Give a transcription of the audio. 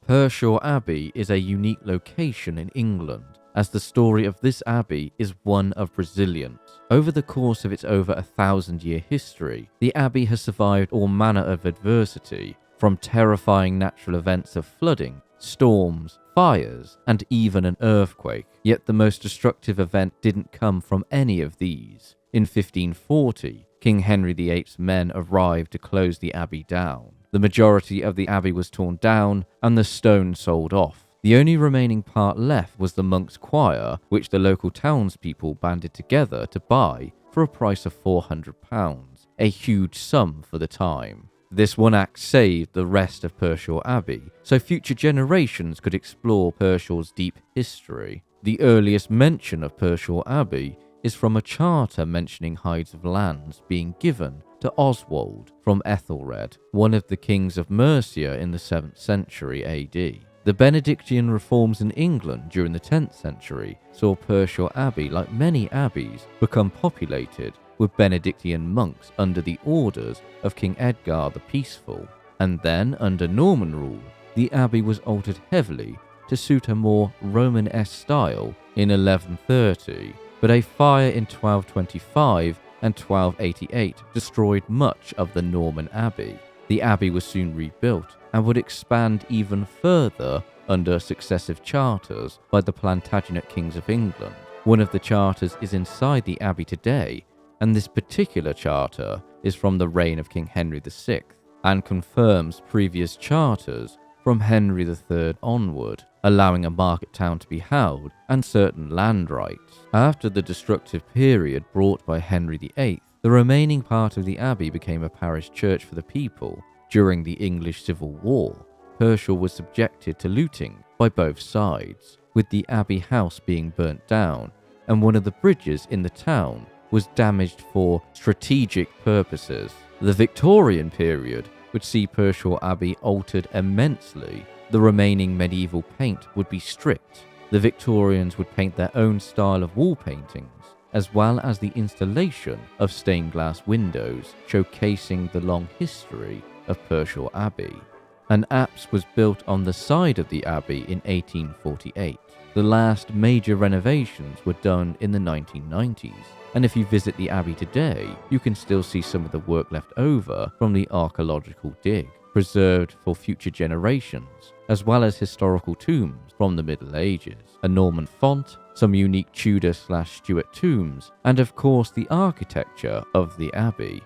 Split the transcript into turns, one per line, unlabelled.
Pershore Abbey is a unique location in England, as the story of this abbey is one of resilience. Over the course of its over 1,000-year history, the abbey has survived all manner of adversity, from terrifying natural events of flooding, storms, fires, and even an earthquake. Yet the most destructive event didn't come from any of these. In 1540, King Henry VIII's men arrived to close the abbey down. The majority of the abbey was torn down and the stone sold off. The only remaining part left was the monk's choir, which the local townspeople banded together to buy for a price of £400, a huge sum for the time. This one act saved the rest of Pershore Abbey, so future generations could explore Pershore's deep history. The earliest mention of Pershore Abbey is from a charter mentioning hides of lands being given to Oswald from Ethelred, one of the kings of Mercia in the 7th century AD. The Benedictine reforms in England during the 10th century saw Pershore Abbey, like many abbeys, become populated with Benedictine monks under the orders of King Edgar the Peaceful. And then, under Norman rule, the abbey was altered heavily to suit a more Romanesque style in 1130, but a fire in 1225 and 1288 destroyed much of the Norman abbey. The abbey was soon rebuilt and would expand even further under successive charters by the Plantagenet kings of England. One of the charters is inside the abbey today, and this particular charter is from the reign of King Henry VI and confirms previous charters from Henry III onward, allowing a market town to be held and certain land rights. After the destructive period brought by Henry VIII, the remaining part of the abbey became a parish church for the people. During the English Civil War, Pershore was subjected to looting by both sides, with the abbey house being burnt down, and one of the bridges in the town was damaged for strategic purposes. The Victorian period would see Pershore Abbey altered immensely. The remaining medieval paint would be stripped. The Victorians would paint their own style of wall paintings, as well as the installation of stained glass windows showcasing the long history of Pershore Abbey. An apse was built on the side of the abbey in 1848. The last major renovations were done in the 1990s, and if you visit the abbey today, you can still see some of the work left over from the archaeological dig, preserved for future generations, as well as historical tombs from the Middle Ages, a Norman font, some unique Tudor/Stuart tombs, and of course the architecture of the abbey.